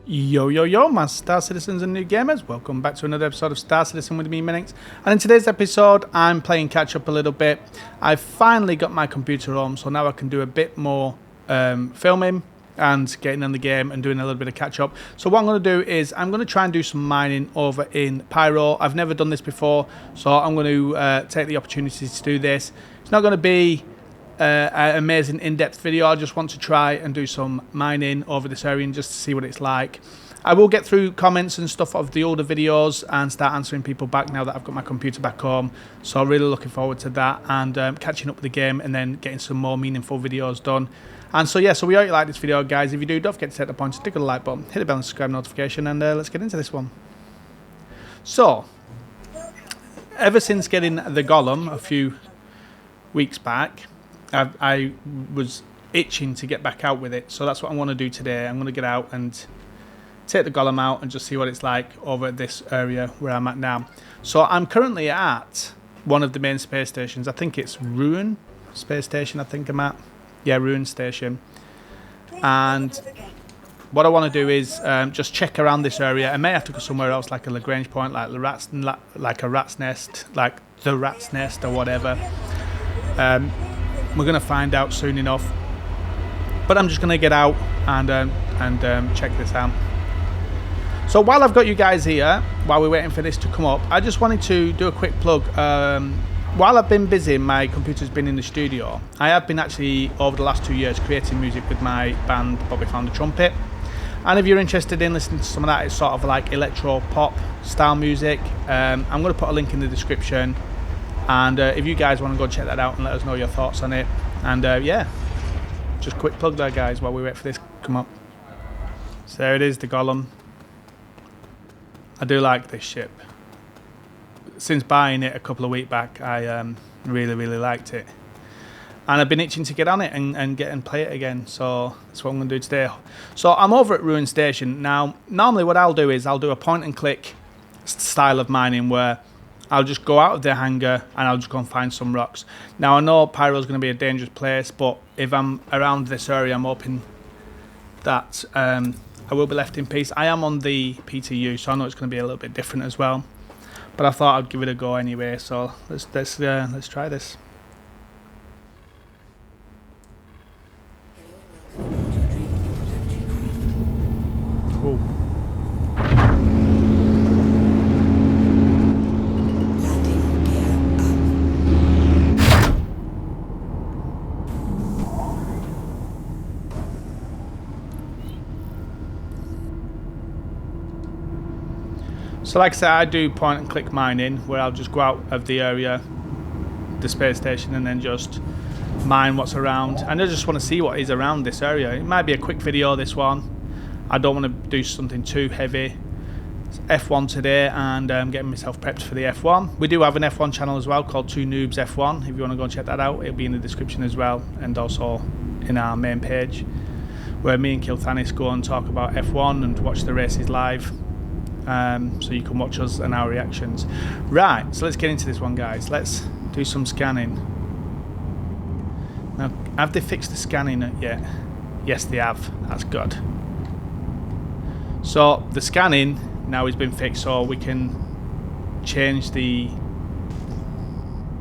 Yo yo yo, my Star Citizens and new gamers, welcome back to another episode of Star Citizen with me, Minix. And in today's episode, I'm playing catch up a little bit. I've finally got my computer home, so now I can do a bit more filming and getting in the game and doing a little bit of catch up. So what I'm going to do is I'm going to try and do some mining over in Pyro. I've never done this before, so I'm going to take the opportunity to do this. It's not going to be an amazing in-depth video. I just want to try and do some mining over this area and just to see what it's like. I will get through comments and stuff of the older videos and start answering people back now that I've got my computer back home. So really looking forward to that and catching up with the game and then getting some more meaningful videos done. And so yeah, so we hope you like this video, guys. If you do, don't forget to take the point, stick with the like button, hit the bell and subscribe notification, and let's get into this one. So, ever since getting the Golem a few weeks back, I was itching to get back out with it, so that's what I want to do today. I'm going to get out and take the Golem out and just see what it's like over at this area where I'm at now. So I'm currently at one of the main space stations. I think it's Ruin Space Station, I think I'm at. Yeah, Ruin Station. And what I want to do is just check around this area. I may have to go somewhere else, like a Lagrange point, like a rat's nest, like the rat's nest or whatever. We're going to find out soon enough. But I'm just going to get out and check this out. So while I've got you guys here, while we're waiting for this to come up, I just wanted to do a quick plug. While I've been busy, my computer's been in the studio. I have been actually, over the last 2 years, creating music with my band, Bobby Found a Trumpet. And if you're interested in listening to some of that, it's sort of like electro-pop style music. I'm going to put a link in the description. And if you guys want to go check that out and let us know your thoughts on it. And yeah, just quick plug there, guys, while we wait for this to come up. So there it is, the Golem. I do like this ship. Since buying it a couple of weeks back, I really liked it. And I've been itching to get on it and get and play it again. So that's what I'm going to do today. So I'm over at Ruin Station. Now, normally what I'll do is I'll do a point and click style of mining where I'll just go out of the hangar and I'll just go and find some rocks. Now, I know Pyro's going to be a dangerous place, but if I'm around this area, I'm hoping that I will be left in peace. I am on the PTU, so I know it's going to be a little bit different as well. But I thought I'd give it a go anyway, so let's try this. Cool. So like I said, I do point and click mining where I'll just go out of the area, the space station, and then just mine what's around. And I just want to see what is around this area. It might be a quick video, this one. I don't want to do something too heavy. It's F1 today, and I'm getting myself prepped for the F1. We do have an F1 channel as well called 2 Noobs F1. If you want to go and check that out, it'll be in the description as well, and also in our main page, where me and Kilthanis go and talk about F1 and watch the races live. So you can watch us and our reactions. Right, so let's get into this one, guys. Let's do some scanning. Now, have they fixed the scanning yet? Yes, they have. That's good. So the scanning now has been fixed, so we can change the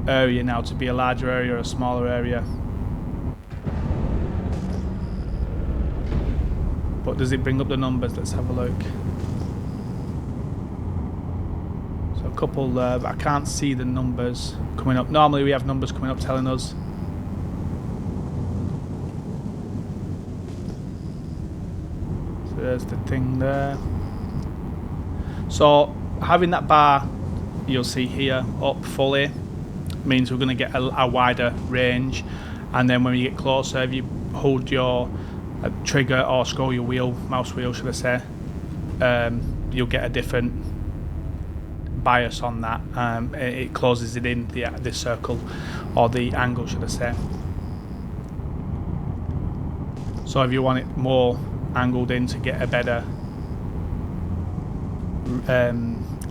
area now to be a larger area or a smaller area. But does it bring up the numbers? Let's have a look. A couple there, but I can't see the numbers coming up. Normally we have numbers coming up telling us. So there's the thing there. So having that bar you'll see here up fully means we're going to get a wider range, and then when you get closer, if you hold your trigger or scroll your wheel, mouse wheel should I say, you'll get a different bias on that. It closes it in the circle or the angle should I say. So if you want it more angled in to get a better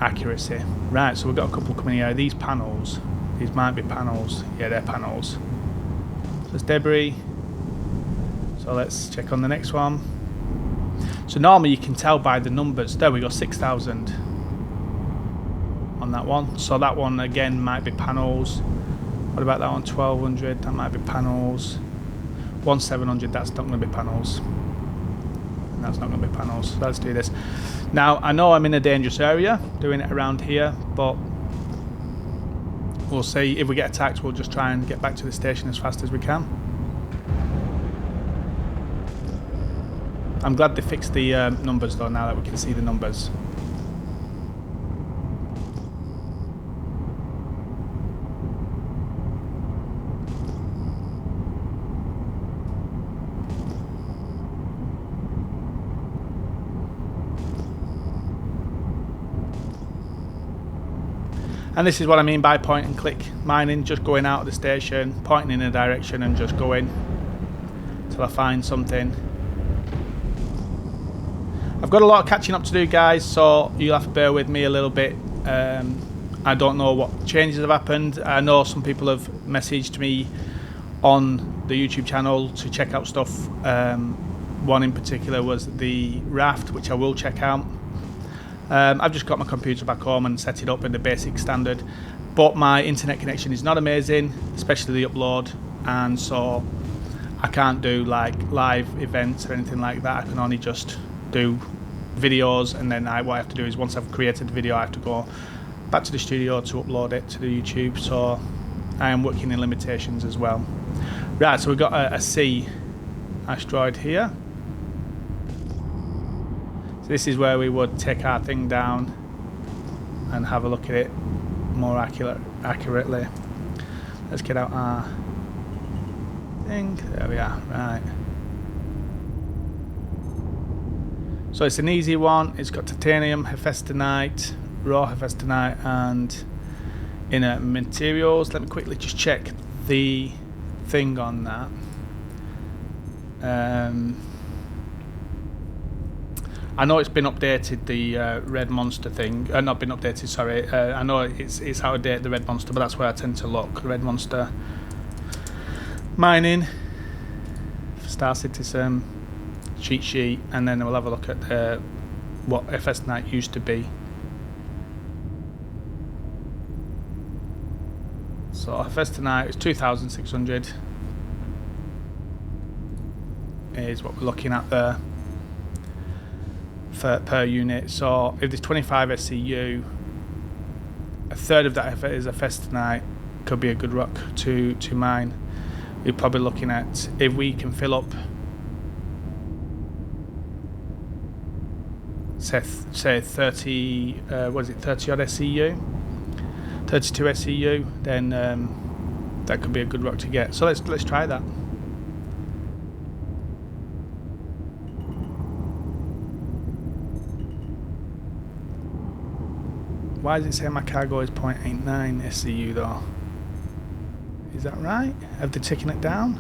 accuracy. Right, so we've got a couple coming here. These panels, these might be panels. Yeah, they're panels. So it's debris. So let's check on the next one. So normally you can tell by the numbers. There we go, 6,000 on that one. So that one again might be panels. What about that one? 1,200. That might be panels. 1,700. That's not going to be panels. That's not going to be panels. So let's do this. Now I know I'm in a dangerous area doing it around here, but we'll see. If we get attacked, we'll just try and get back to the station as fast as we can. I'm glad they fixed the numbers though, now that we can see the numbers. And this is what I mean by point and click mining, just going out of the station, pointing in a direction and just going until I find something. I've got a lot of catching up to do, guys, so you'll have to bear with me a little bit. I don't know what changes have happened. I know some people have messaged me on the YouTube channel to check out stuff. One in particular was the raft, which I will check out. I've just got my computer back home and set it up in the basic standard, but my internet connection is not amazing, especially the upload, and so I can't do like live events or anything like that. I can only just do videos, and then what I have to do is once I've created the video I have to go back to the studio to upload it to the YouTube, so I am working in limitations as well. Right, so we've got a C asteroid here. This is where we would take our thing down and have a look at it more accurately. Let's get out our thing. There we are. Right. So it's an easy one. It's got titanium, hephaestonite, raw hephaestonite, and inner materials. Let me quickly just check the thing on that. I know it's been updated, the red monster thing. Not been updated, sorry. I know it's out of date, the red monster, but that's where I tend to look. Red monster mining, Star Citizen, cheat sheet, and then we'll have a look at what hephaestonite used to be. So hephaestonite is 2,600 is what we're looking at there. Per unit. So if there's 25 SCU, a third of that is a hephaestonite, could be a good rock to mine. We're probably looking at, if we can fill up say 30 what is it, 30 odd SCU, 32 SCU, then that could be a good rock to get. So let's try that. Why does it say my cargo is 0.89 SCU though? Is that right? Have they taken it down?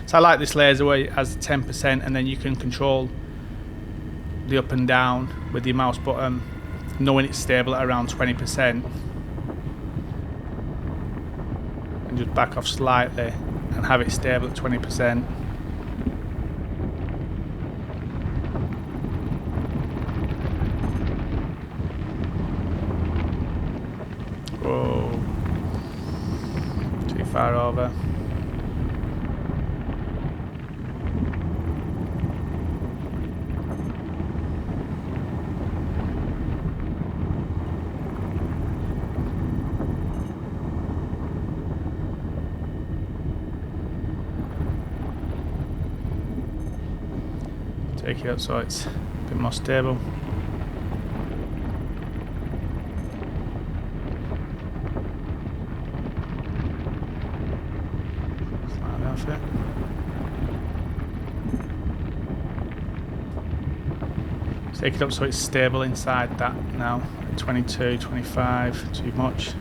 So I like this laser where it has 10% and then you can control the up and down with your mouse button, knowing it's stable at around 20%, and just back off slightly and have it stable at 20%. Whoa, too far over. Take it up so it's a bit more stable. Slide off it. Take it up so it's stable inside that now. 22, 25, too much.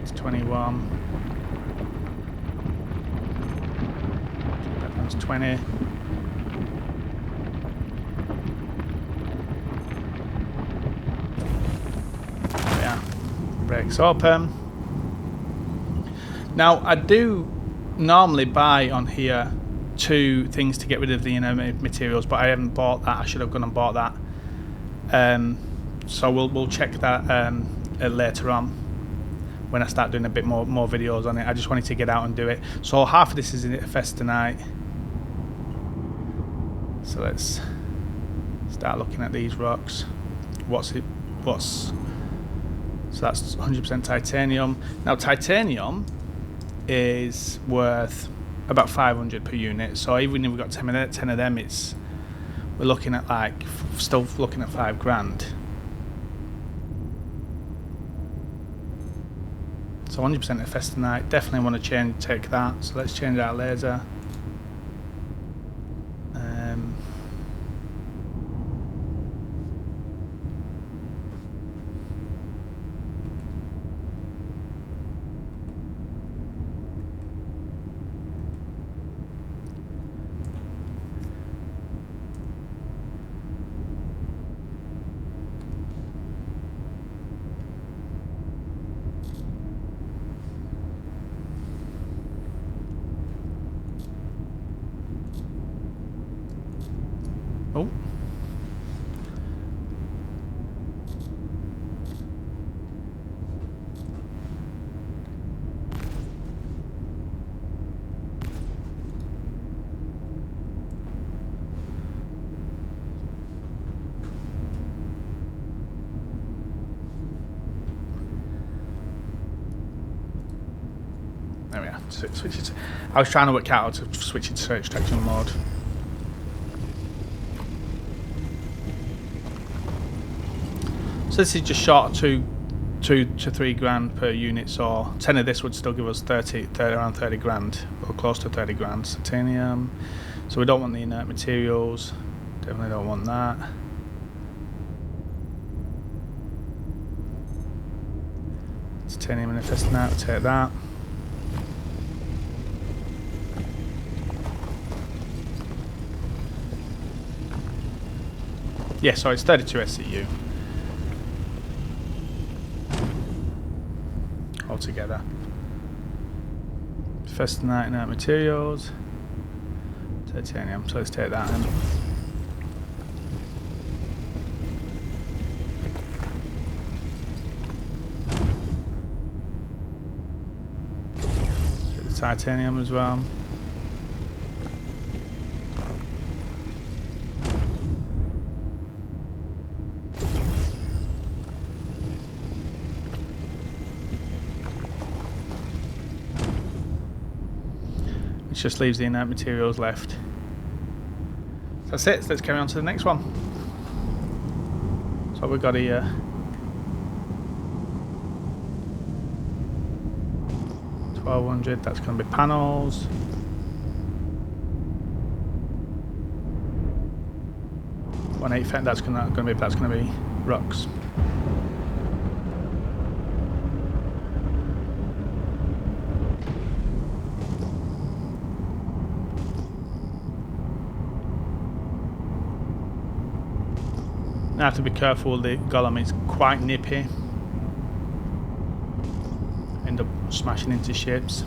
It's 21. That one's 20. breaks open. Now I do normally buy on here 2 things to get rid of the inert materials, but I haven't bought that. I should have gone and bought that. So we'll check that later on when I start doing a bit more videos on it. I just wanted to get out and do it. So half of this is in festanite. So let's start looking at these rocks. So that's 100% titanium. Now titanium is worth about 500 per unit. So even if we've got 10 of them, we're looking at still looking at 5 grand. So 100% of festanite. Definitely want to take that. So let's change our laser. Oh. There we are. Switch it. I was trying to work out how to switch it to extraction mode. So this is just short of 2 to 3 grand per unit, so 10 of this would still give us around 30 grand, or close to 30 grand. Titanium, so we don't want the inert materials, definitely don't want that. Titanium and festanite, we'll take that. Yeah, so it's 32 SCU. Altogether. Festanite and inert materials. Titanium, so let's take that in. Take the titanium as well. Just leaves the inert materials left. So that's it. So let's carry on to the next one. So we've got here. $1,200. That's going to be panels. $1,800. That's going to be rocks. I have to be careful, the golem is quite nippy. End up smashing into ships.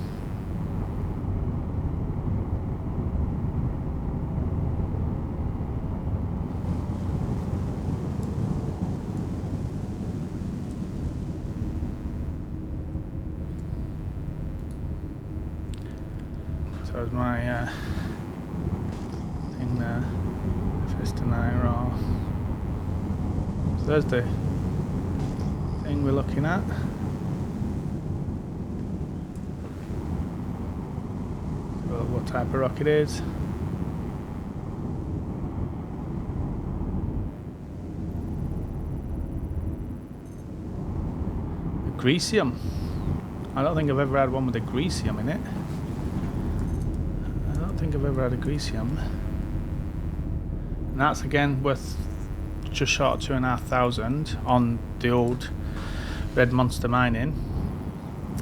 So there's my thing there, festanite raw. So there's the thing we're looking at. So what type of rock it is. Greasium. I don't think I've ever had one with a greasium in it. I don't think I've ever had a greasium. And that's again worth just short of 2,500 on the old Red Monster mining.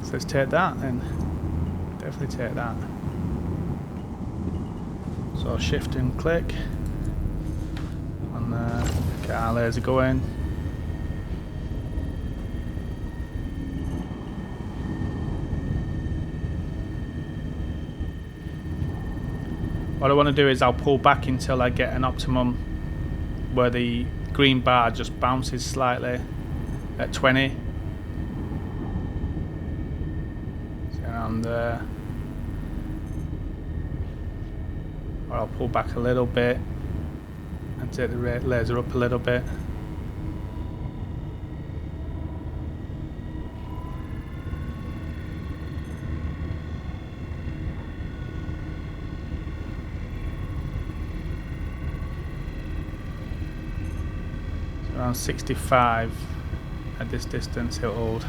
So let's take that then. Definitely take that. So shift and click. And get our laser going. what I want to do is I'll pull back until I get an optimum where the green bar just bounces slightly at 20. So around there. Or I'll pull back a little bit and take the laser up a little bit. Around 65 at this distance it'll hold.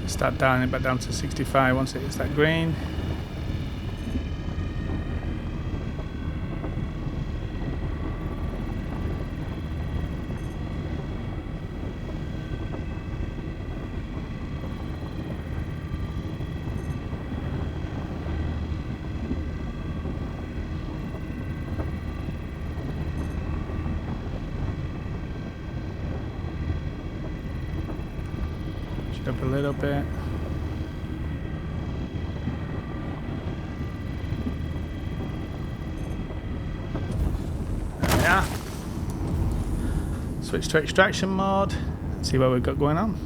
Start dialing it back down to 65 once it hits that green. Up a little bit. There we are. Switch to extraction mode. See what we've got going on.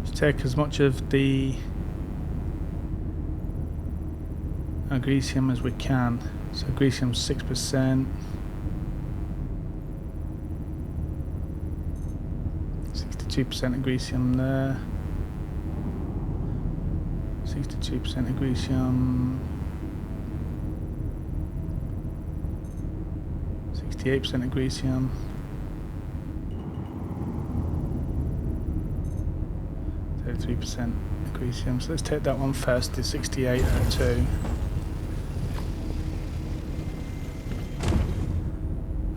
Just take as much of the agresium as we can. So agresium's 6%. 2% agresium there. 62% agresium. 68% agresium. 33% agresium. So let's take that one first, the 68 at 2.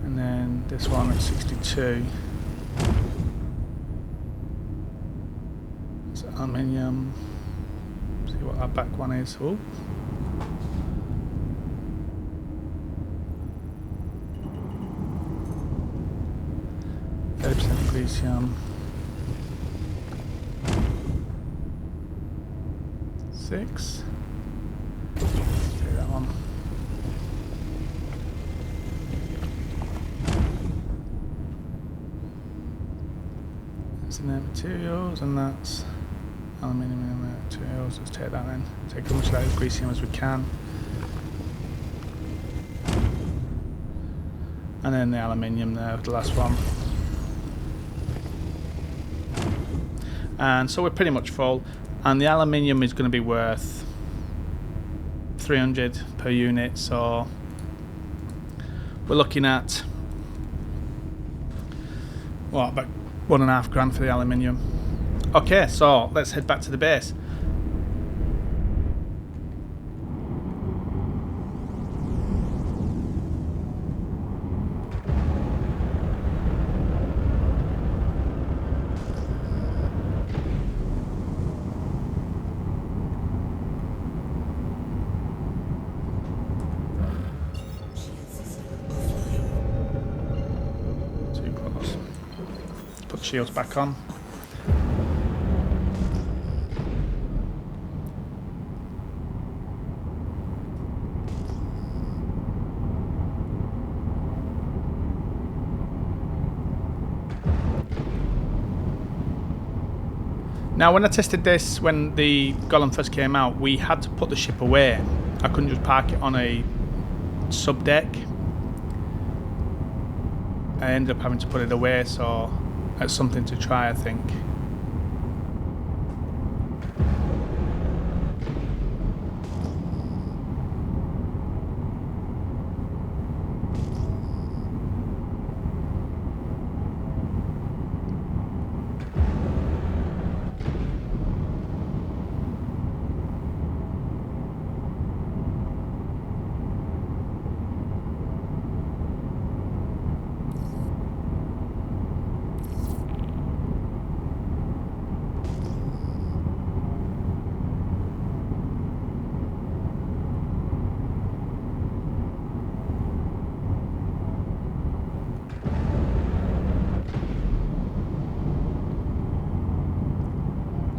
And then this one at 62. Aluminium. See what that back one is. Oh. Agresium. 6. Take that one. That's in their materials, and that's aluminium materials. Let's take that then. Take as much of that agresium as we can. And then the aluminium there, the last one. And so we're pretty much full. And the aluminium is going to be worth 300 per unit. So we're looking at, what, about £1.5 for the aluminium. Okay, so let's head back to the base. Too close. Put the shields back on. Now, when I tested this, when the Golem first came out, we had to put the ship away. I couldn't just park it on a sub-deck. I ended up having to put it away, so that's something to try, I think.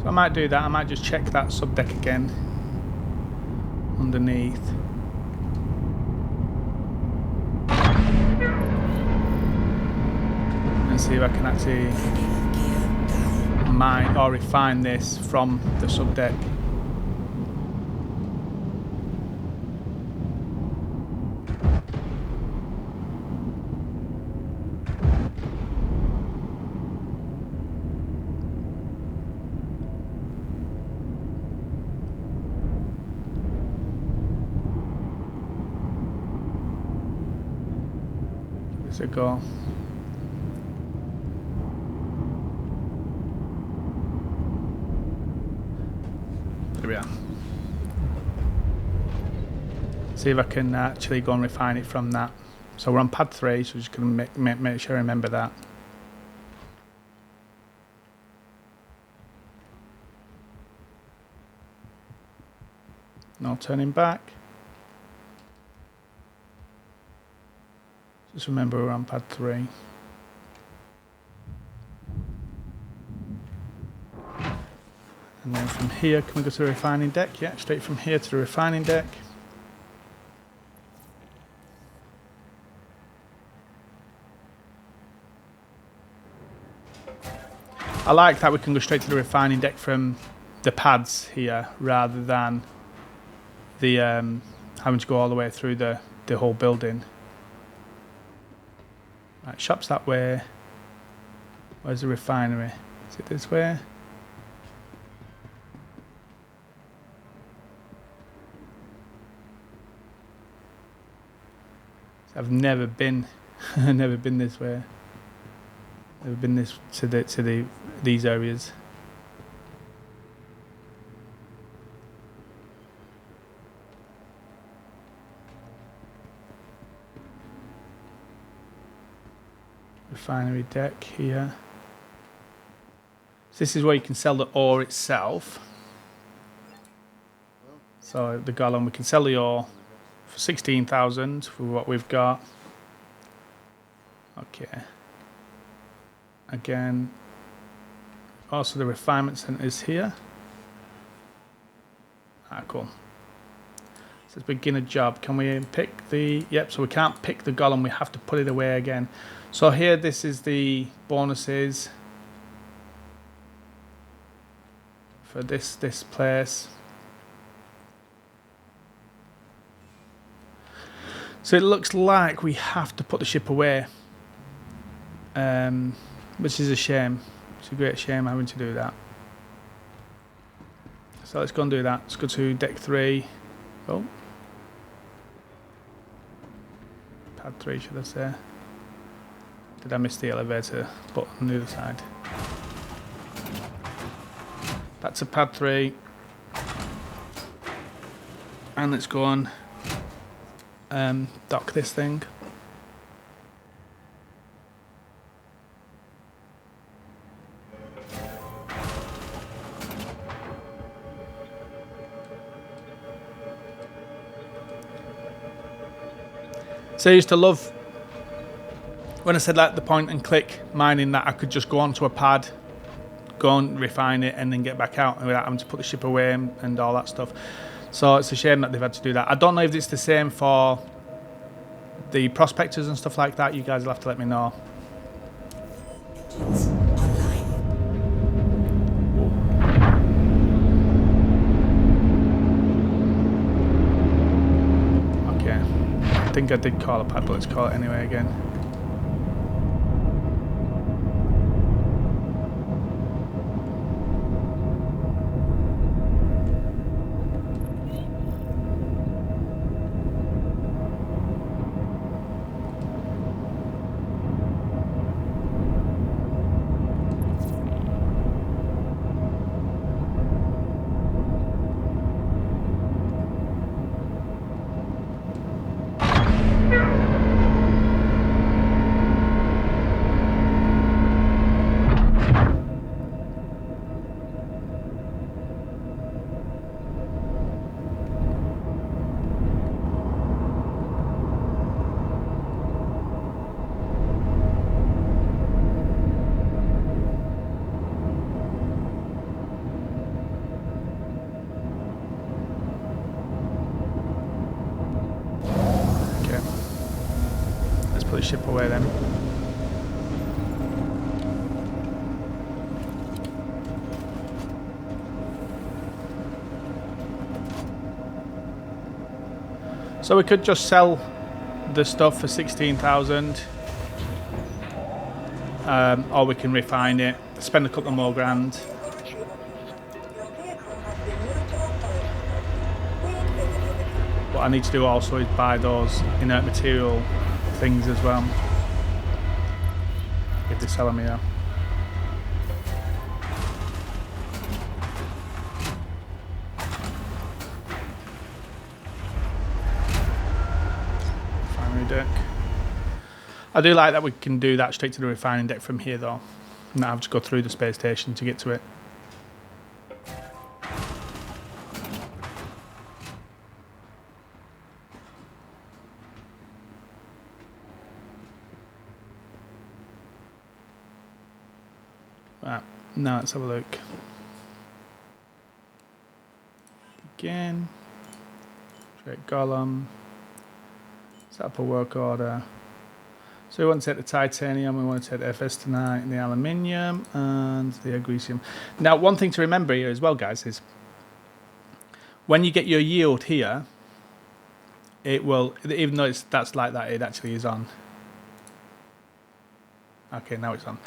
So I might do that. I might just check that subdeck again underneath. And see if I can actually mine or refine this from the subdeck. Where's it go? There we are. See if I can actually go and refine it from that. So we're on pad 3, so just going to make sure I remember that. No turning back. Just remember we're on pad 3. And then from here, can we go to the refining deck? Yeah, straight from here to the refining deck. I like that we can go straight to the refining deck from the pads here, rather than the having to go all the way through the whole building. Right, shop's that way. Where's the refinery? Is it this way? I've never been, never been this way. Never been this to these areas. Refinery deck here. So this is where you can sell the ore itself. So the gallon, we can sell the ore for 16,000 for what we've got. Okay. Again, also the refinement center is here. Ah, cool. So let's begin a job. Can we pick the... Yep, so we can't pick the golem. We have to put it away again. So here, this is the bonuses for this place. So it looks like we have to put the ship away, which is a shame. It's a great shame having to do that. So let's go and do that. Let's go to deck 3. Oh. Pad 3, should I say. Did I miss the elevator button on the other side? That's a pad 3. And let's go on dock this thing. So I used to love when I said like the point and click mining, that I could just go onto a pad, go and refine it, and then get back out without having to put the ship away and all that stuff. So it's a shame that they've had to do that. I don't know if it's the same for the prospectors and stuff like that. You guys will have to let me know. Okay. I think I did call a pad, but let's call it anyway again. away then. So we could just sell the stuff for 16,000, or we can refine it, spend a couple more grand. What I need to do also is buy those inert material things as well, if they sell them here. Refinery deck. I do like that we can do that straight to the refining deck from here though, not have to go through the space station to get to it. Right, now let's have a look. Again, create golem, set up a work order. So we want to take the titanium, we want to take the ephesterite, the aluminium, and the agricium. Now, one thing to remember here as well, guys, is when you get your yield here, it will, even though that's like that, it actually is on. Okay, now it's on.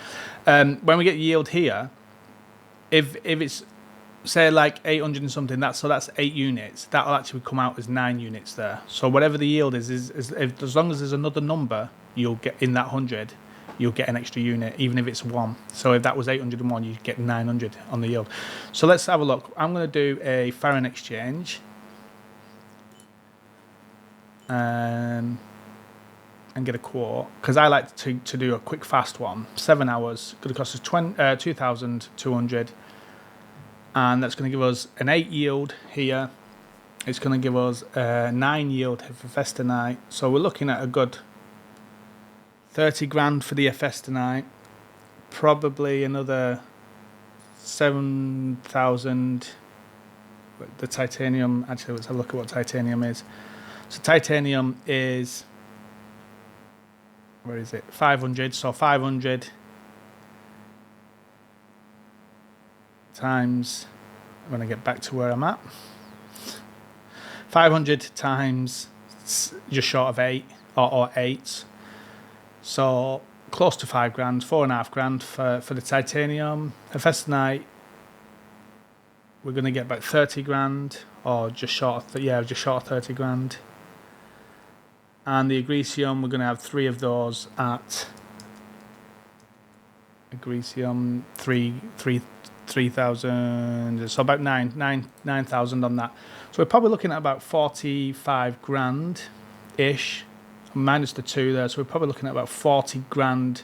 When we get yield here, if it's say like 800 and something, that's 8 units. That'll actually come out as 9 units there. So whatever the yield is as long as there's another number, you'll get in that 100, you'll get an extra unit, even if it's 1. So if that was 801, you get 900 on the yield. So let's have a look. I'm going to do a foreign exchange. And get a quote, because I like to do a quick fast one. 7 hours, going to cost us 2,200, and that's going to give us an 8 yield here. It's going to give us a 9 yield for ephesterite. So we're looking at a good 30 grand for the ephesterite, probably another 7,000. The titanium, actually, let's have a look at what titanium is. So titanium is, where is it? 500. So 500 times, I'm going to get back to where I'm at. 500 times just short of 8 or 8. So close to 5 grand, 4.5 grand for the titanium. Ephesterite, we're going to get about 30 grand or just short of, just short of 30 grand. And the agricium, we're going to have 3 of those at agricium 3,000. So about 9,000 on that. So we're probably looking at about 45 grand ish, minus the 2 there. So we're probably looking at about 40 grand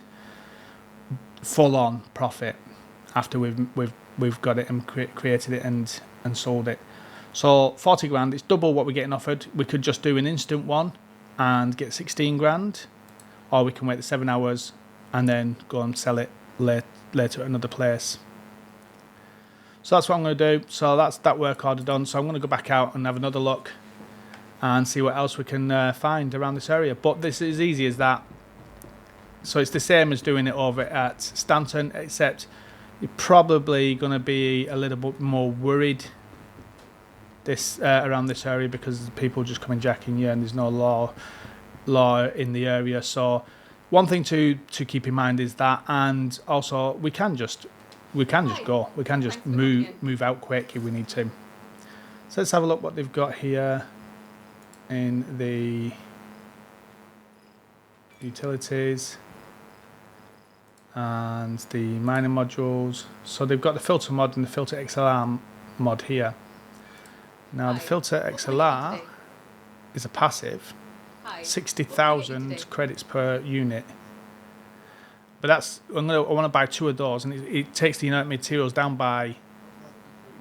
full on profit after we've got it and created it and sold it. So 40 grand, it's double what we're getting offered. We could just do an instant one and get 16 grand, or we can wait the 7 hours and then go and sell it later at another place. So that's what I'm going to do. So that's that work order done. So I'm going to go back out and have another look and see what else we can find around this area. But this is easy as that. So it's the same as doing it over at Stanton, except you're probably going to be a little bit more worried this around this area because people just come and jacking you and there's no law in the area. So one thing to keep in mind is that, and also we can just go, we can just move out quick if we need to. So let's have a look what they've got here in the utilities and the mining modules. So they've got the filter mod and the filter XLR mod here. Now the filter XLR is a passive, 60,000 credits per unit. But that's I want to buy 2 of those, and it takes the inert materials down by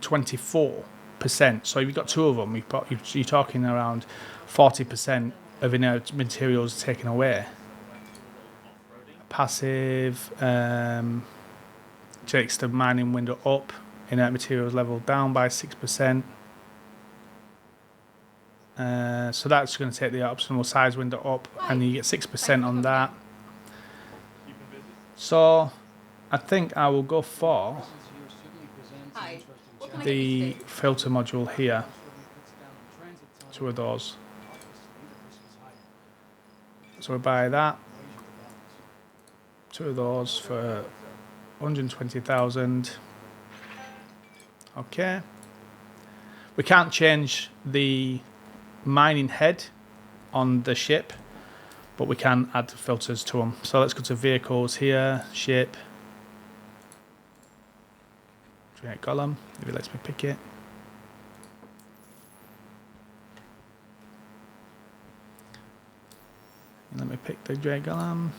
24%. So if you've got 2 of them, you're talking around 40% of inert materials taken away. Passive takes the mining window up, inert materials level down by 6%. So that's going to take the optimal size window up, and you get 6% on that. So I think I will go for Hi. What can I get you the today? filter module here. 2 of those. So we buy that. 2 of those for 120,000. Okay. We can't change the mining head on the ship, but we can add filters to them. So let's go to vehicles here, ship. Create golem, if it lets me pick it. And let me pick the Great Golem.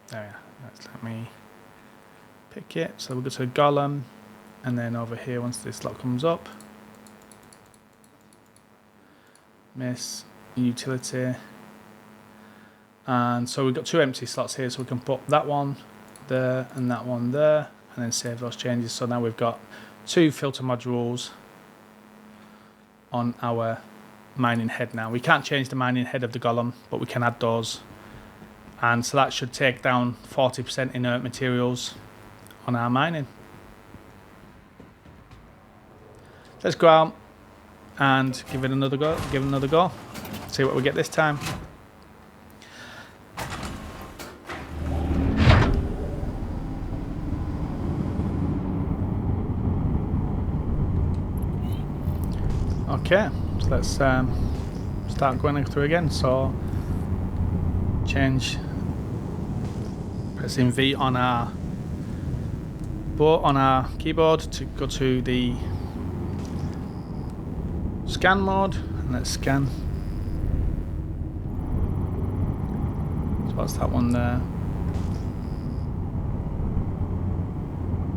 There we are. Let's let me pick it. So we'll go to Golem, and then over here, once this slot comes up, miss utility. And so we've got 2 empty slots here, so we can put that one there and that one there, and then save those changes. So now we've got 2 filter modules on our mining head now. We can't change the mining head of the golem, but we can add those. And so that should take down 40% inert materials on our mining. Let's go out and give it another go. See what we get this time. Okay, so let's start going through again. So change, pressing V on our keyboard to go to the scan mode, and let's scan. So what's that one there?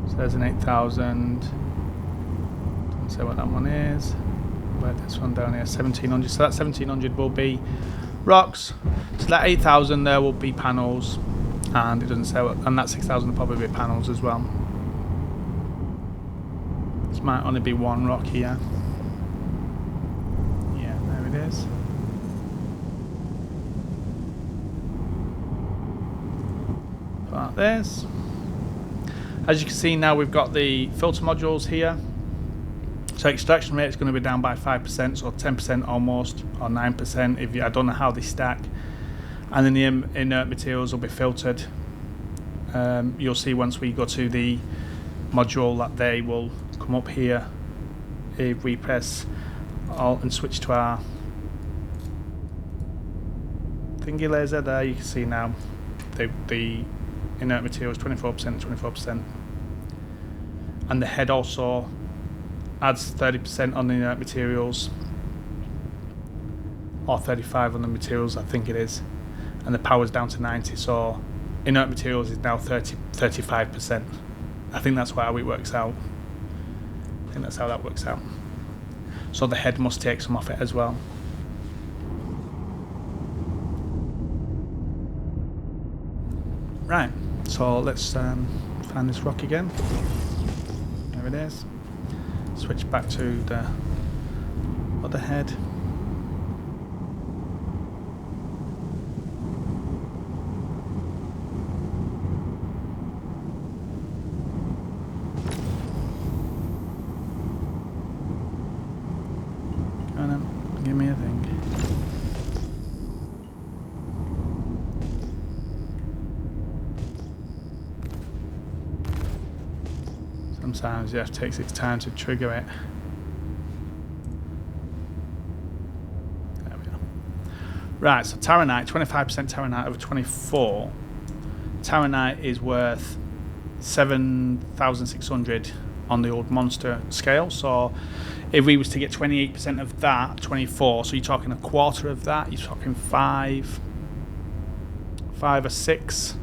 So there's an 8,000. Doesn't say what that one is. But this one down here, 1,700. So that 1,700 will be rocks. So that 8,000 there will be panels, and it doesn't say what, and that 6,000 will probably be panels as well. This might only be 1 rock here. Yeah, there it is. Like this. As you can see now, we've got the filter modules here. So extraction rate is going to be down by 5%, so 10% almost, or 9% if you, I don't know how they stack. And then the inert materials will be filtered. You'll see once we go to the module that they will come up here. If we press Alt and switch to our thingy laser there, you can see now the inert materials 24%, 24%. And the head also adds 30% on the inert materials, or 35 on the materials, I think it is, and the power's down to 90, so inert materials is now 35%. I think that's how it works out. I think that's how that works out. So the head must take some off it as well. Right, so let's find this rock again. There it is. Switch back to the other head. Go on, give me a thing. Sometimes it takes its time to trigger it. There we go. Right, so Taranite, 25% Taranite over 24. Taranite is worth 7,600 on the old monster scale. So if we was to get 28% of that, 24, so you're talking a quarter of that, you're talking 5 or 6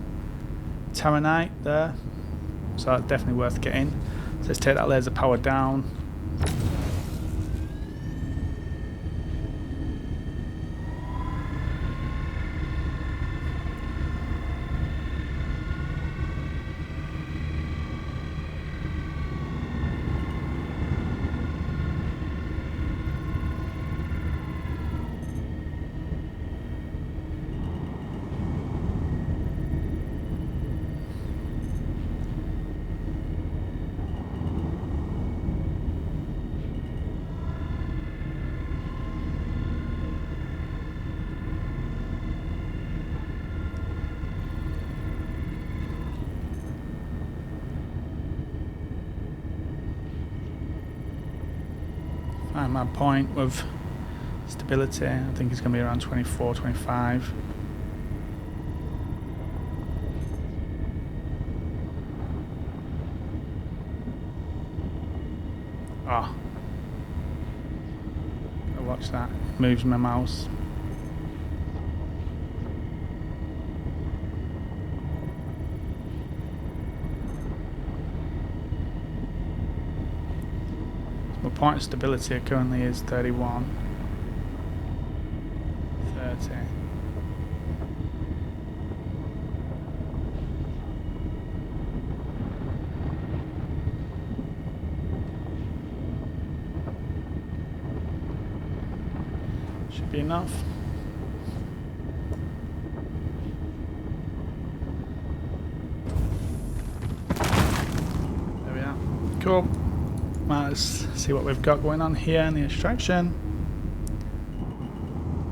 Taranite there. So that's definitely worth getting. So let's take that laser power down. find my point with stability. I think it's going to be around 24, 25. Oh. Gotta watch that. It moves my mouse. My point of stability currently is 31. 30. Should be enough. There we are. Cool. Right, let's see what we've got going on here in the extraction.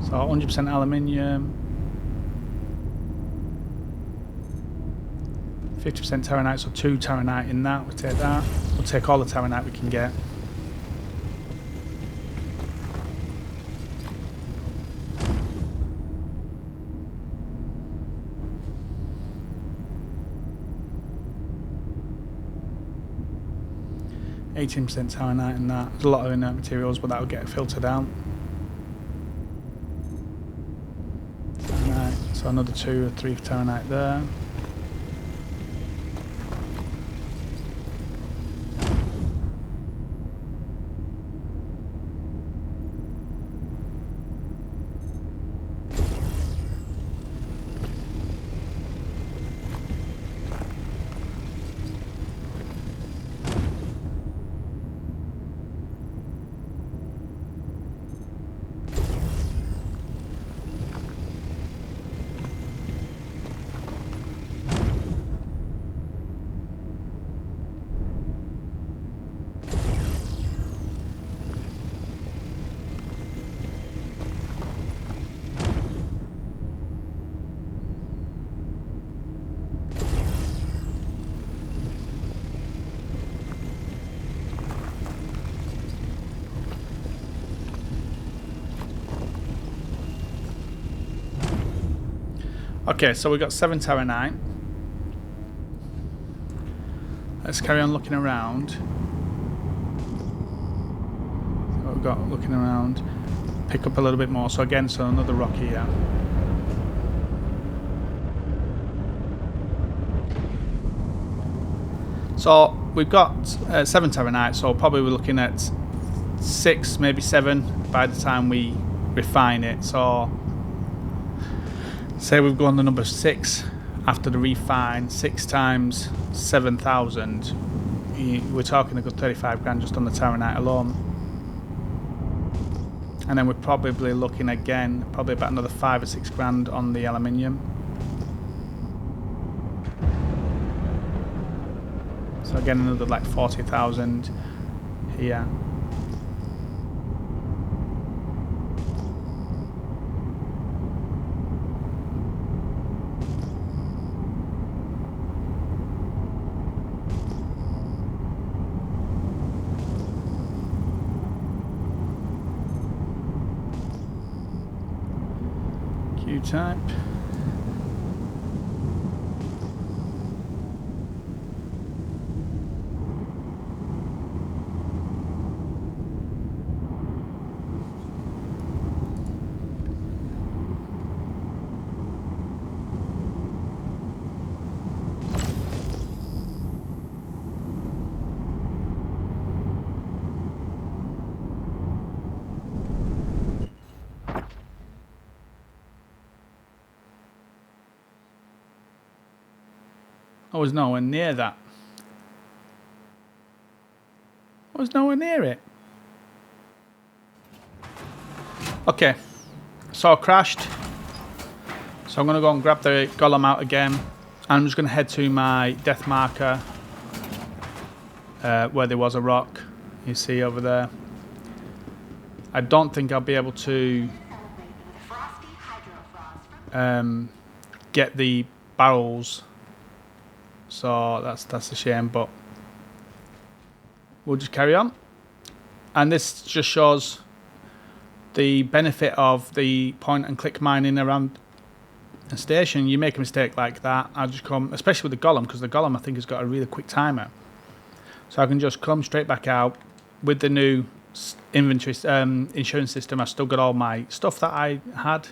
So 100% aluminium, 50% terranite, so 2 terranite in that. We'll take that. We'll take all the terranite we can get. %, terranite in that. There's a lot of inert materials, but that'll get filtered out. Terranite, so another 2 or 3 terranite there. Okay, so we've got 7 terranite. Let's carry on looking around. So we've got looking around. Pick up a little bit more. So again, so another rock here. So we've got 7 terranite, so probably we're looking at 6, maybe 7 by the time we refine it. So say we've gone the number 6 after the refine, 6 times 7,000. We're talking a good 35 grand just on the terranite alone. And then we're probably looking again, probably about another 5 or 6 grand on the aluminium. So again, another like 40,000 here. Q-type. I was nowhere near that. I was nowhere near it. Okay, so I crashed. So I'm going to go and grab the golem out again. I'm just going to head to my death marker where there was a rock. You see over there. I don't think I'll be able to get the barrels. So that's a shame, but we'll just carry on. And this just shows the benefit of the point and click mining around a station. You make a mistake like that, I just come, especially with the golem, because the golem I think has got a really quick timer. So I can just come straight back out with the new inventory insurance system. I've still got all my stuff that I had,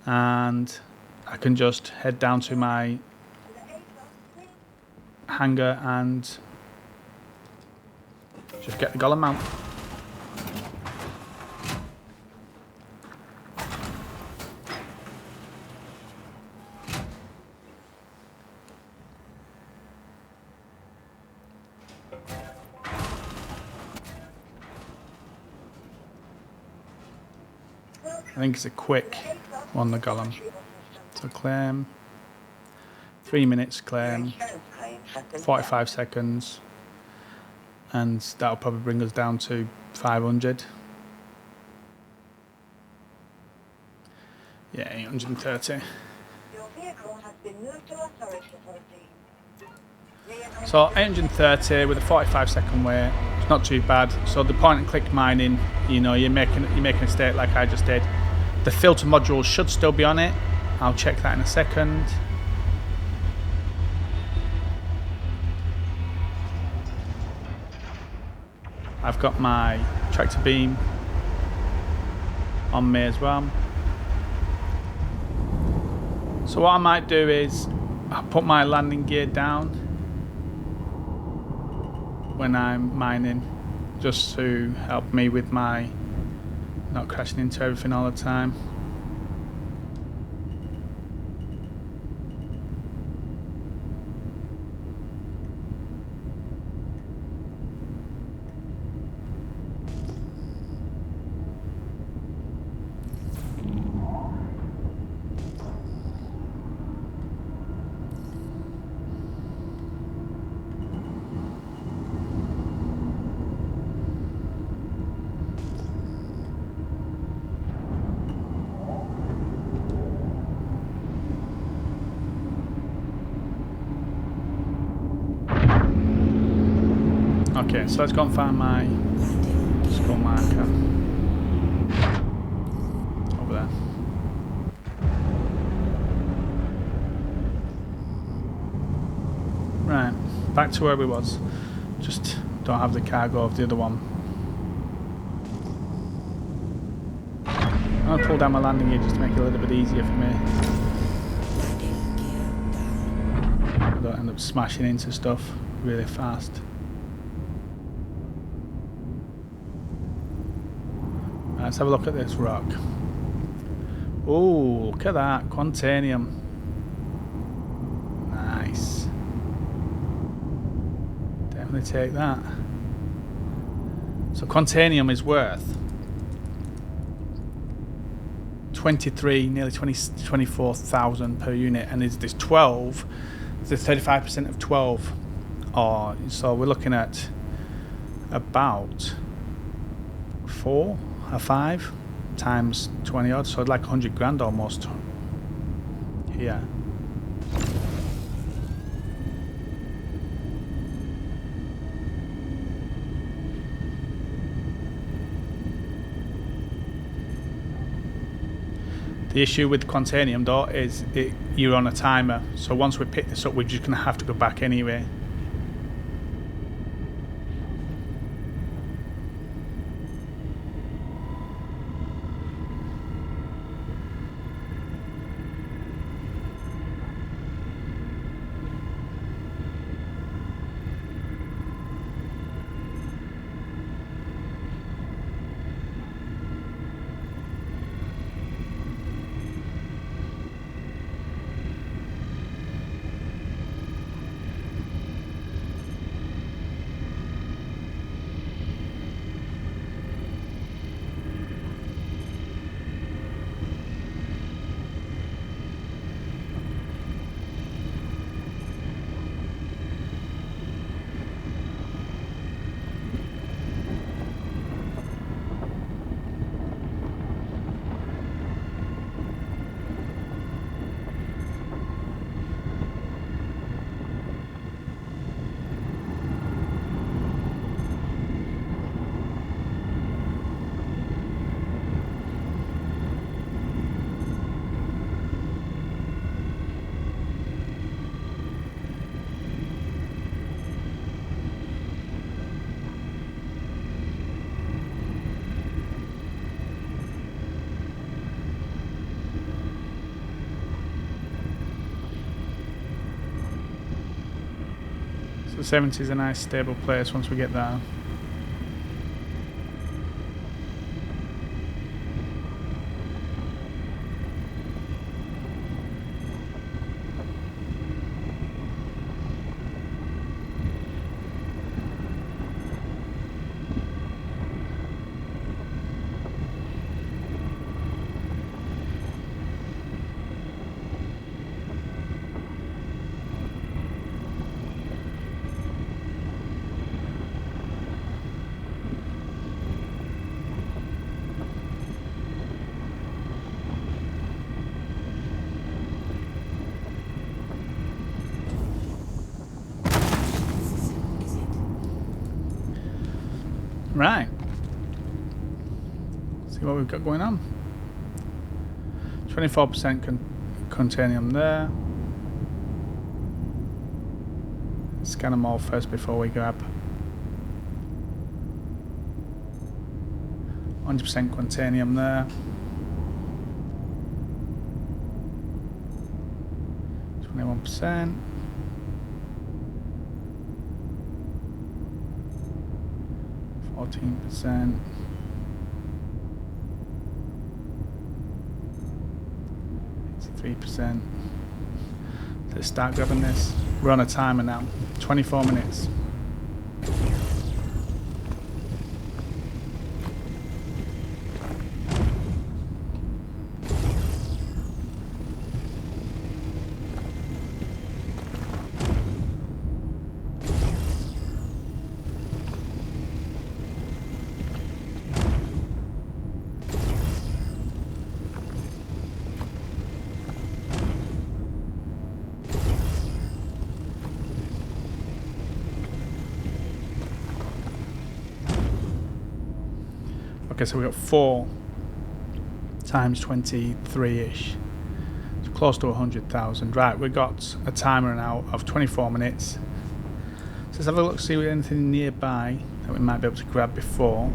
and I can just head down to my hangar and just get the golem mount. I think it's a quick one, the golem. So claim, 3 minutes claim, 45 seconds, and that'll probably bring us down to 500. Yeah, 830. So 830 with a 45 second wait, it's not too bad. So the point and click mining, you know, you're making a mistake like I just did. The filter module should still be on it. I'll check that in a second. I've got my tractor beam on me as well. So what I might do is I'll put my landing gear down when I'm mining, just to help me with my not crashing into everything all the time. Okay, so let's go and find my skull marker over there. Right, back to where we was. Just don't have the cargo of the other one. I'll pull down my landing gear just to make it a little bit easier for me. I don't end up smashing into stuff really fast. Let's have a look at this rock. Oh, look at that, Quantanium. Nice. Definitely take that. So Quantanium is worth 23, nearly 24,000 per unit, and is this 12? The 35% of 12. Oh, so we're looking at about 4 or 5 times 20 odd, so like 100 grand almost here. The issue with Quantanium though is you're on a timer, so once we pick this up we're just going to have to go back anyway. So 70 is a nice stable place once we get there. Right. See what we've got going on. 24% containing there. Scan them all first before we grab. 100% contanium there. 21%. 14%. 83%. Let's start grabbing this. We're on a timer now. 24 minutes. Okay, so we've got 4 times 23-ish. So close to 100,000. Right, we've got a timer now of 24 minutes. So let's have a look, see if there's anything nearby that we might be able to grab before.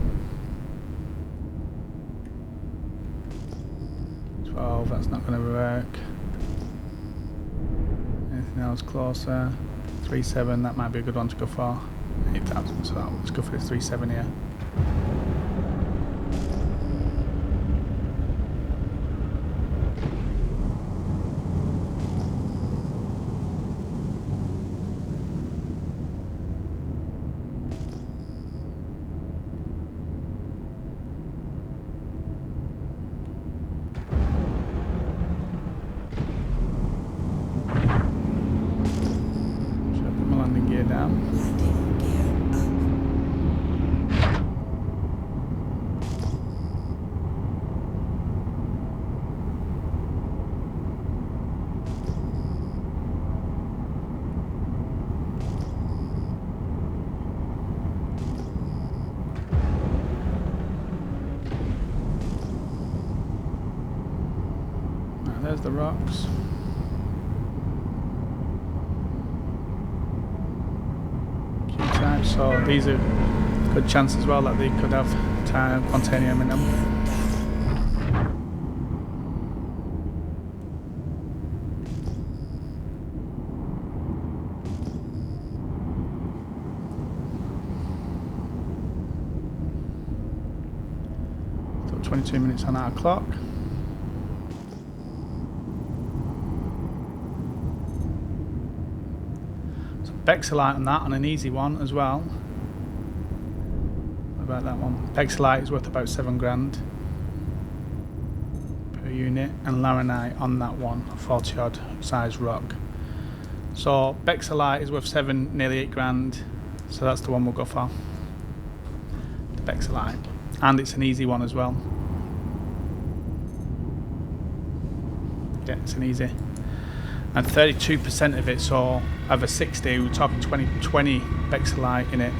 12, that's not going to work. Anything else closer? 3.7, that might be a good one to go for. 8,000, so let's go for the 3.7 here. There's the rocks. Q-type, so these are good chance as well that they could have Quantanium in them. So 22 minutes on our clock. Bexolite on that, on an easy one as well. What about that one? Bexolite is worth about 7 grand per unit, and Laranite on that one, 40 odd size rock. So Bexolite is worth 7, nearly 8 grand. So that's the one we'll go for. The Bexolite, and it's an easy one as well. Yeah, it's an easy. And 32% of it, so over 60, we're talking 20 Bexolite in it.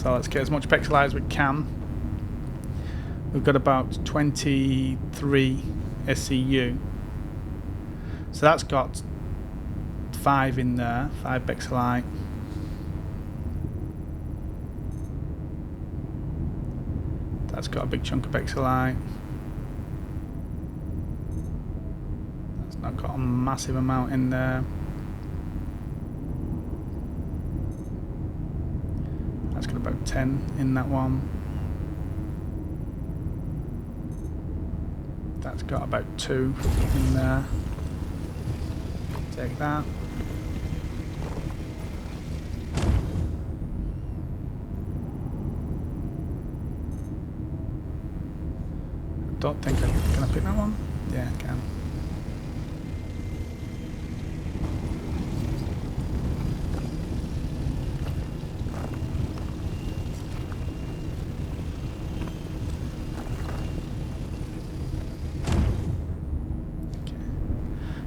So let's get as much pixelite as we can. We've got about 23 SCU. So that's got 5 in there, 5 pixelite. That's got a big chunk of pixelite. That's not got a massive amount in there. That's got about 10 in that one. That's got about 2 in there. Take that. I don't think can I pick that one? Yeah, I can.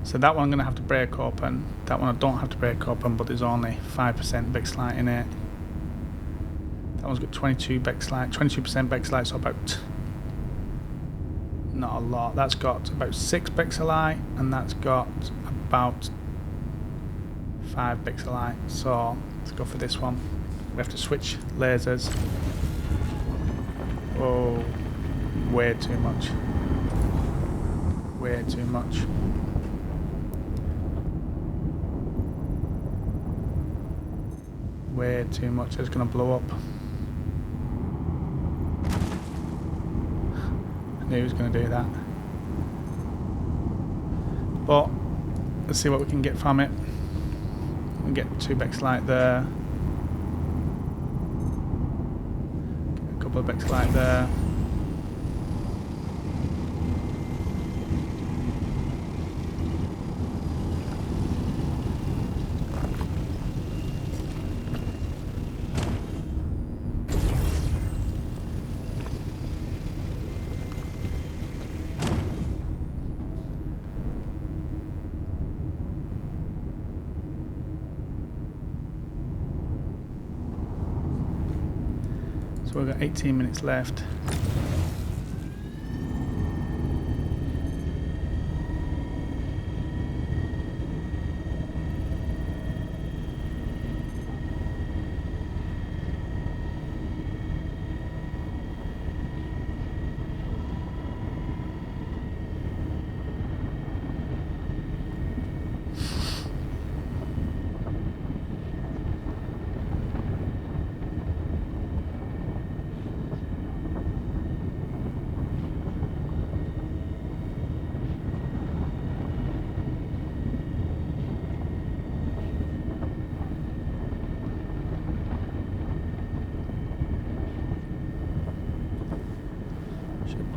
So that one I'm going to have to break open. That one I don't have to break open, but there's only 5% Bexlite in it. That one's got 22 Bexlite, 22% Bexlite, so about not a lot. That's got about 6 Bexlite, and that's got about 5 Bexlite. So let's go for this one. We have to switch lasers. Oh, way too much. Way too much. Way too much. It's going to blow up. I knew he was going to do that. But let's see what we can get from it. We get 2 Bexlite there. Get a couple of Bexlite there. So we've got 18 minutes left.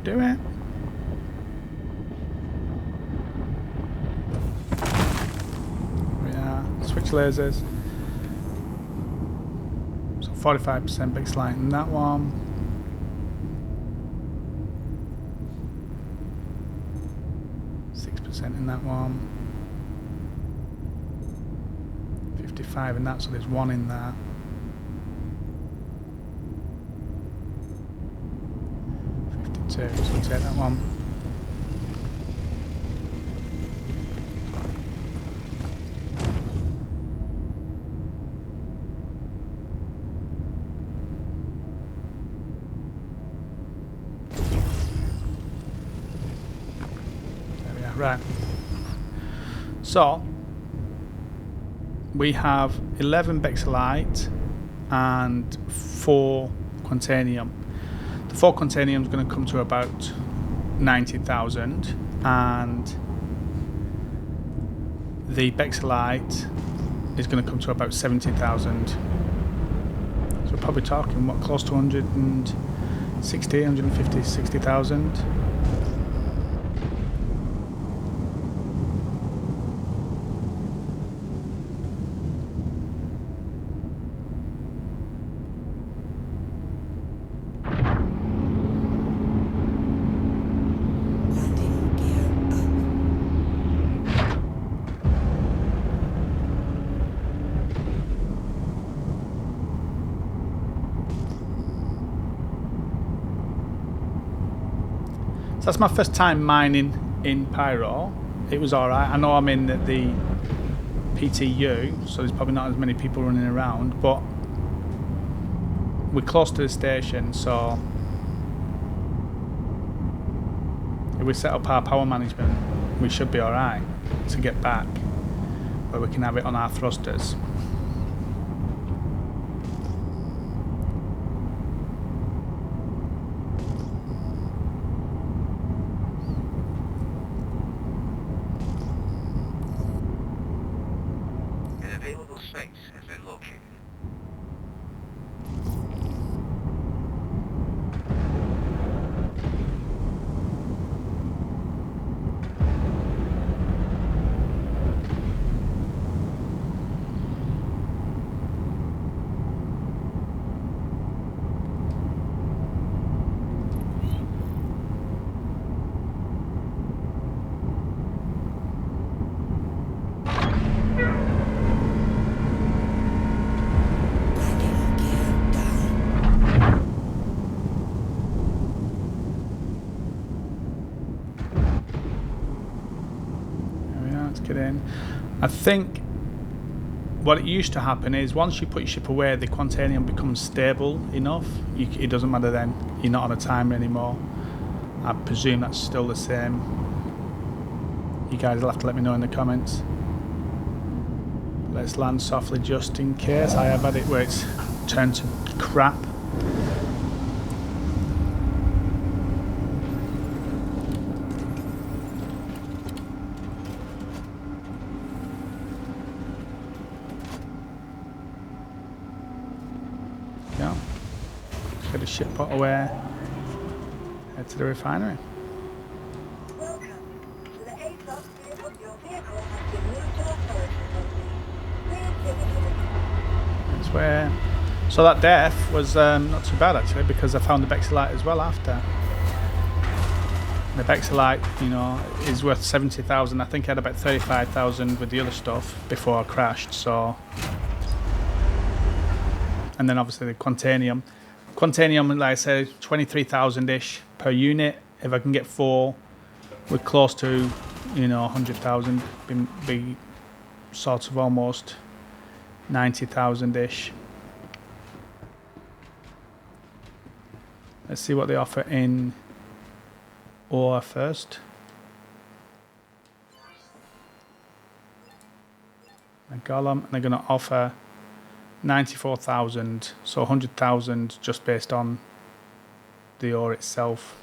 Do it. Yeah, switch lasers. So 45% Bexlite in that one. In that one, 55 in that, so there's 1 in that. 52, so we'll take that one. There we are, right. So we have 11 Bexlite and 4 Quantanium. The 4 Quantanium is going to come to about 90,000, and the Bexlite is going to come to about 70,000. So we're probably talking, what, close to 160, 150, 60,000. So that's my first time mining in Pyro. It was alright. I know I'm in the PTU, so there's probably not as many people running around, but we're close to the station, so if we set up our power management, we should be alright to get back where we can have it on our thrusters. Get in. I think what it used to happen is once you put your ship away, the quantanium becomes stable enough. It doesn't matter then. You're not on a timer anymore. I presume that's still the same. You guys will have to let me know in the comments. Let's land softly just in case. I have had it where it's turned to crap. Get a ship put away, head to the refinery. Welcome to the A-class vehicle. Your vehicle has been moved to authority mode. Please exit. That's where. So that death was not too bad actually, because I found the Bexelite as well after. The Bexelite, you know, is worth 70,000. I think I had about 35,000 with the other stuff before I crashed. So, and then obviously the Quantanium. Quantanium, like I said, 23,000-ish per unit. If I can get 4, we're close to, you know, 100,000. Be sort of almost 90,000-ish. Let's see what they offer in ore first. A Golem, and they're going to offer 94,000, so 100,000 just based on the ore itself.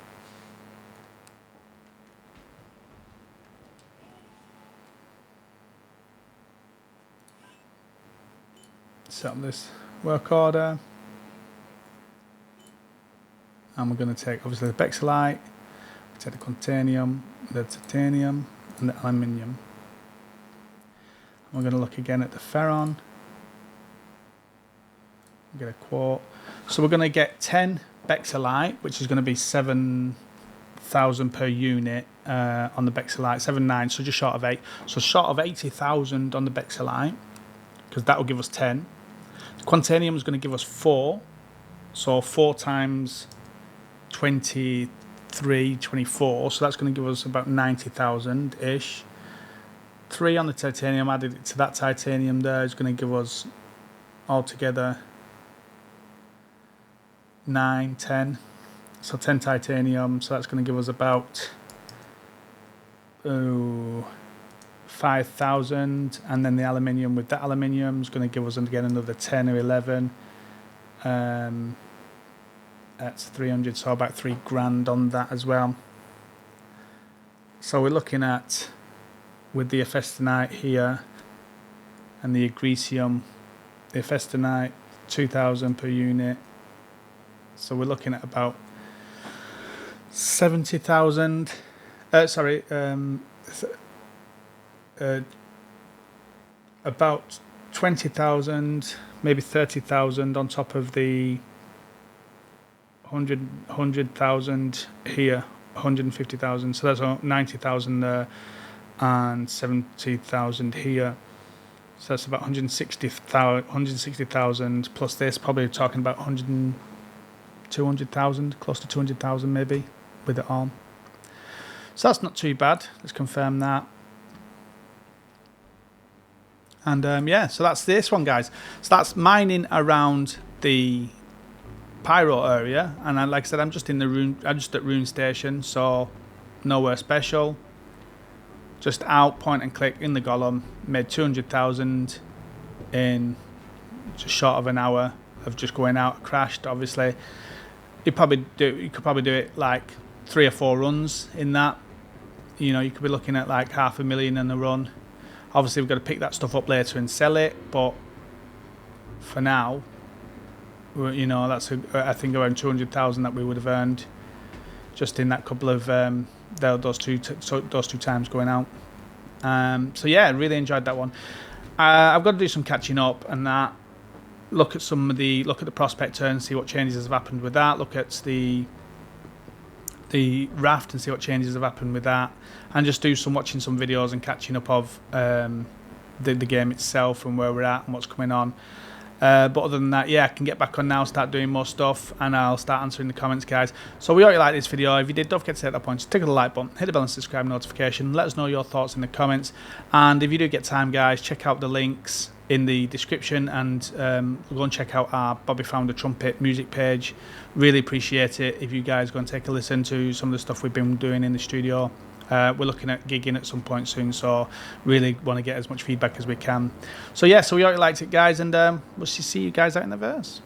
Set up this work order, and we're going to take obviously the Bexelite, take the Quantanium, the Titanium, and the Aluminium. We're going to look again at the Ferron. Get a quote. So we're going to get 10 Bexelite, which is going to be 7,000 per unit on the Bexelite, 7.9, so just short of 8. So short of 80,000 on the Bexelite, because that will give us 10. The Quantanium is going to give us 4, so 4 times 23, 24, so that's going to give us about 90,000-ish. 3 on the Titanium, added it to that Titanium there, is going to give us altogether 9, 10. So 10 Titanium, so that's going to give us about 5,000, and then the aluminium with that aluminium is going to give us again another 10 or 11. That's 300, so about 3 grand on that as well. So we're looking at, with the Ephestanite here and the Agricium, the Ephestanite 2,000 per unit. So we're looking at about 70,000. About 20,000, maybe 30,000 on top of the 100,000 here, 150,000. So that's 90,000 there, and 70,000 here. So that's about 160,000 plus this. Probably talking about 200,000, close to 200,000 maybe with it all. So that's not too bad. Let's confirm that. And yeah, so that's this one, guys. So that's mining around the Pyro area, and like I said, I'm just in the rune. I'm just at Rune Station, so nowhere special. Just out, point and click in the Golem. Made 200,000 in just short of an hour of just going out. Crashed, obviously. You could probably do it like 3 or 4 runs in that. You know, you could be looking at like 500,000 in a run. Obviously, we've got to pick that stuff up later and sell it, but for now, you know, that's I think around 200,000 that we would have earned just in that couple of those two times going out. So yeah, really enjoyed that one. I've got to do some catching up and that. Look at the prospector and see what changes have happened with that. Look at the raft and see what changes have happened with that, and just do watching some videos and catching up of the game itself and where we're at and what's coming on. But other than that, yeah, I can get back on now, start doing more stuff, and I'll start answering the comments, guys. So we hope you like this video. If you did, don't forget to hit that point, just tickle the like button, hit the bell and subscribe notification. Let us know your thoughts in the comments. And if you do get time, guys, check out the links in the description, and go and check out our Bobby Found a Trumpet music page. Really appreciate it if you guys go and take a listen to some of the stuff we've been doing in the studio. We're looking at gigging at some point soon, so really want to get as much feedback as we can. So yeah, so we hope you liked it, guys, and we'll see you guys out in the verse.